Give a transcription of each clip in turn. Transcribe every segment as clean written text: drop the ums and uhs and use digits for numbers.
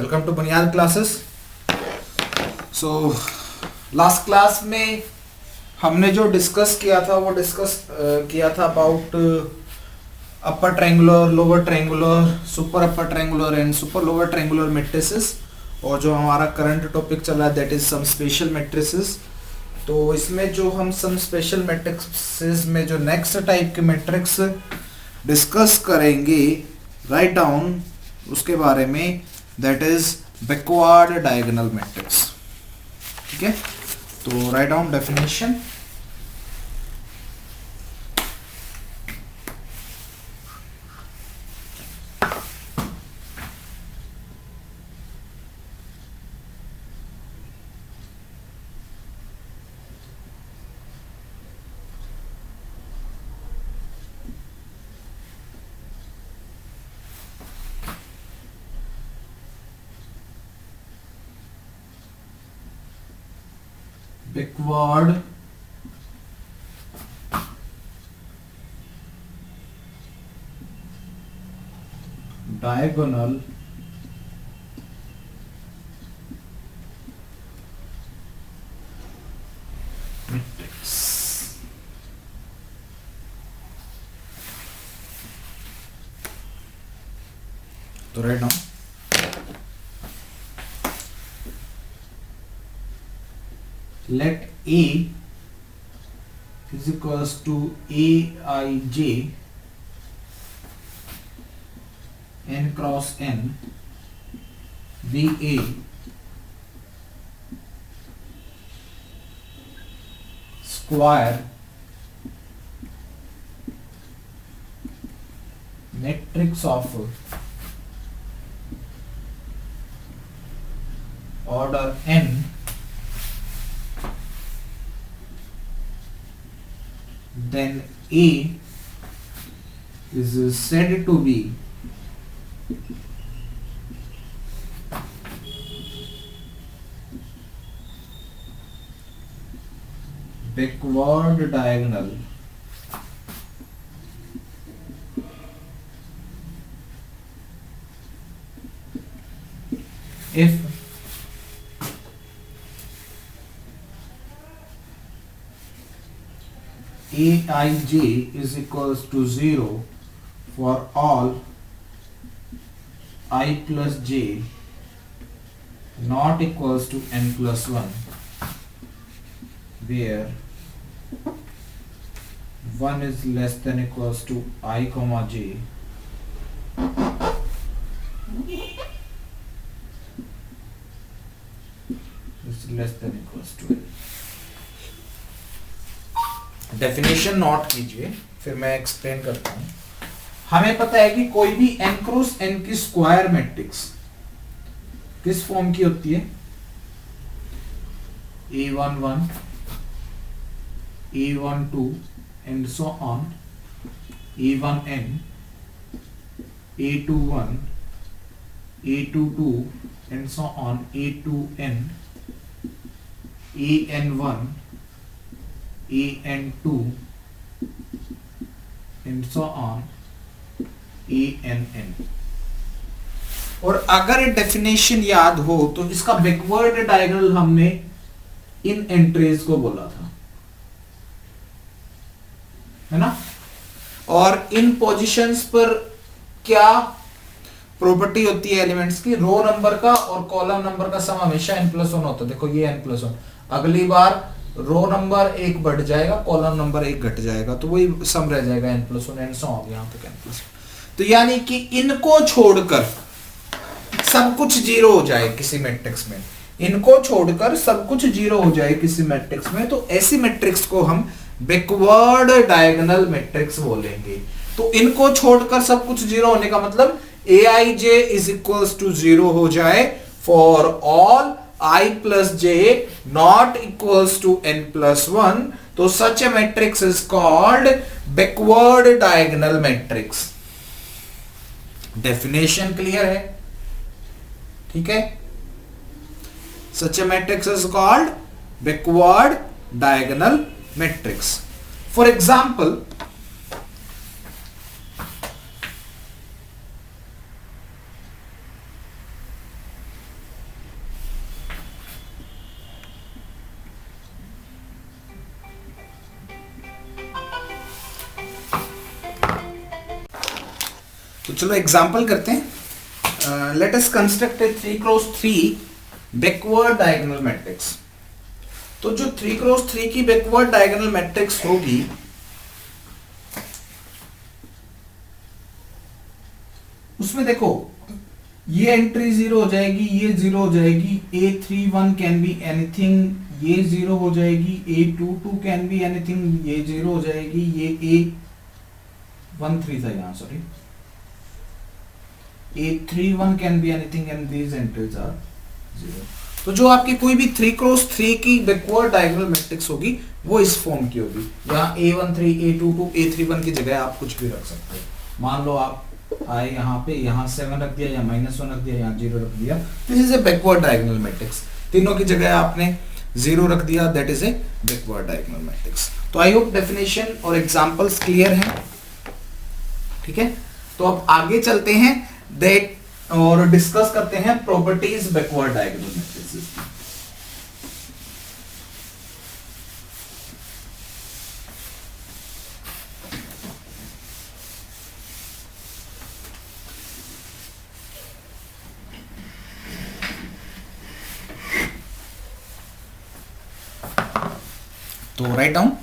Welcome to बुनियाद classes. So last class में हमने जो डिस्कस किया था वो डिस्कस किया था about upper triangular, lower triangular, super upper triangular and super lower triangular matrices. और जो हमारा करंट टॉपिक चल रहा है that is some special matrices. तो इसमें जो हम सम स्पेशल मैट्रिसेस में जो नेक्स्ट टाइप के मैट्रिक्स डिस्कस करेंगे, राइट डाउन उसके बारे में, that is backward diagonal matrix. ठीक है, तो right down definition. Backward diagonal matrix। तो right now let A is equals to Aij n cross n be a square matrix of order n then A is said to be backward diagonal if Aij is equals to 0 for all I plus j not equals to n plus 1, where 1 is less than equals to I comma j is less than equals to n। Definition note कीजिए, फिर मैं explain करता हूं। हमें पता है कि कोई भी n क्रॉस n की स्क्वायर मैट्रिक्स किस फॉर्म की होती है? A11, A12 and so on, A1n, A21, A22 and so on, A2n, AN1, AN2 and so on, ANN। और अगर ये डेफिनेशन याद हो तो इसका बैकवर्ड डायगोनल हमने इन एंट्रीज को बोला था, है ना। और इन पोजीशंस पर क्या प्रॉपर्टी होती है एलिमेंट्स की? रो नंबर का और कॉलम नंबर का सम हमेशा n+1 होता है। देखो ये n+1, अगली बार रो नंबर एक बढ़ जाएगा, कॉलम नंबर एक घट जाएगा, तो वही सम रह जाएगा n+1 एंड सो ऑन, यहां तक n+1। तो यानी कि इनको छोड़कर सब कुछ जीरो हो जाए किसी मैट्रिक्स में, इनको छोड़कर सब कुछ जीरो हो जाए किसी मैट्रिक्स में, तो ऐसी मैट्रिक्स को हम बैकवर्ड डायगोनल मैट्रिक्स बोलेंगे। तो इनको छोड़कर सब कुछ जीरो होने का मतलब Aij इज इक्वल्स टू 0 हो जाए for all I plus j not equals to n plus 1, तो such a matrix is called backward diagonal matrix। definition clear है? ठीक है, such a matrix is called backward diagonal matrix। for example, तो चलो example करते हैं. Let us construct ए 3 cross 3 backward diagonal matrix. तो जो 3 क्रॉस 3 की बैकवर्ड डायगोनल मैट्रिक्स होगी, उसमें देखो ये एंट्री 0 हो जाएगी, ये 0 हो जाएगी, A31 कैन बी एनीथिंग, ये 0 हो जाएगी, A22 कैन बी एनीथिंग, ये 0 हो जाएगी, ये A13 था यहाँ, sorry, A31 can be anything and these entries are 0. तो जो आपकी कोई भी 3 क्रॉस 3 की बैकवर्ड डायगोनल मैट्रिक्स होगी वो इस फॉर्म की होगी. यहाँ A13, A22, A31 की जगह आप कुछ भी रख सकते हो. मान लो आप आए यहाँ पे, यहाँ 7 रख दिया, या -1 रख दिया, यहाँ 0 रख दिया. This is a backward diagonal matrix. तीनों की जगह आपने 0 रख दिया, that is a backward diagonal matrix. तो आई होप डेफिनेशन और एग्जांपल्स क्लियर हैं. ठीक है, तो अब आगे चलते हैं दैट और डिस्कस करते हैं प्रॉपर्टीज बैकवर्ड डायगोनल मैट्रिक्स. तो right down.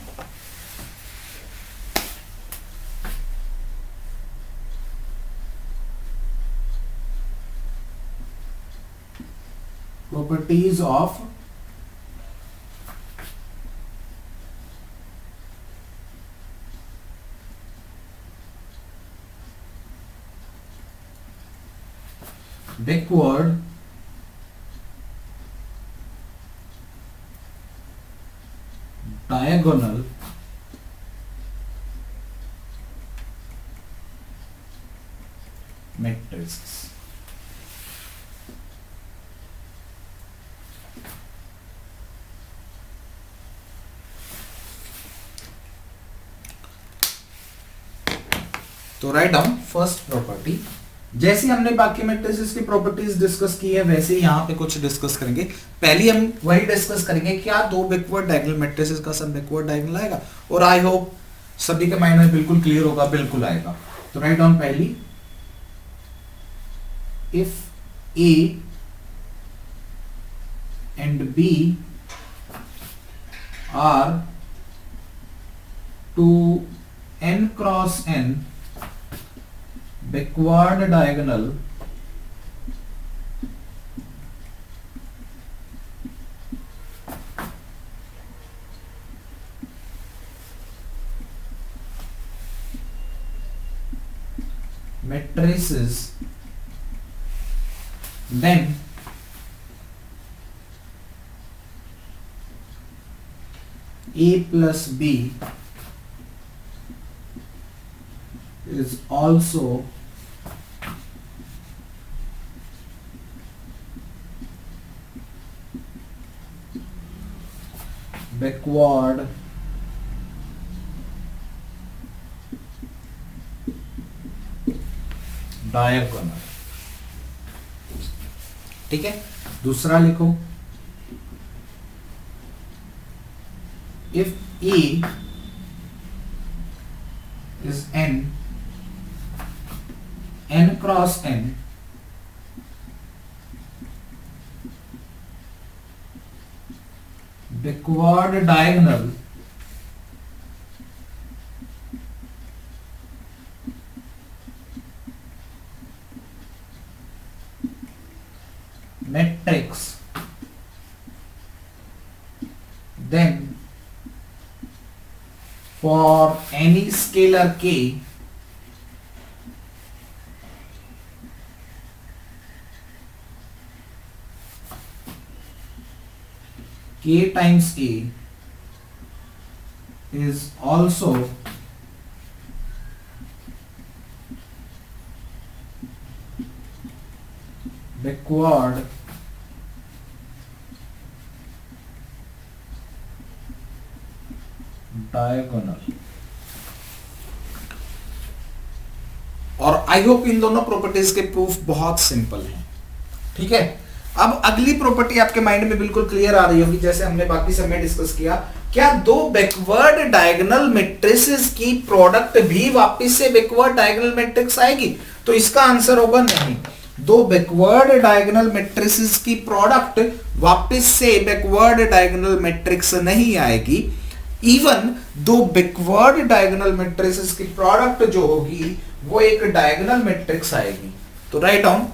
Properties of backward diagonal matrices. तो राइट डाउन फर्स्ट प्रॉपर्टी. जैसे हमने बाकी मैट्रिसेस की प्रॉपर्टीज डिस्कस की है, वैसे ही यहाँ पे कुछ डिस्कस करेंगे. पहले हम वही डिस्कस करेंगे क्या दो बैकवर्ड डायगोनल मैट्रिसेस का सब बैकवर्ड डायगोनल आएगा. और आई होप सभी के माइंड में बिल्कुल क्लियर होगा, बिल्कुल आएगा. तो राइट डाउन पहली, if A and B are to n cross n backward diagonal matrices, then A plus B is also backward diagonal. ठीक है, दूसरा लिखो, if A is n cross n backward diagonal matrix, then for any scalar k times A is also backward diagonal. और I hope इन दोनों properties के proof बहुत simple हैं. ठीक है, अब अगली प्रॉपर्टी आपके माइंड में बिल्कुल क्लियर आ रही होगी, जैसे हमने बाकी समय डिस्कस किया. क्या दो बैकवर्ड डायगोनल मैट्रिसेस की प्रोडक्ट भी वापस से बैकवर्ड डायगोनल मैट्रिक्स आएगी? तो इसका आंसर होगा नहीं। दो बैकवर्ड डायगोनल मैट्रिसेस की प्रोडक्ट वापस से बैकवर्ड डायगोनल मैट्रिक्स नहीं आएगी। Even though backward diagonal matrices की प्रोडक्ट जो होगी वो एक डायगोनल मैट्रिक्स आएगी। तो राइट डाउन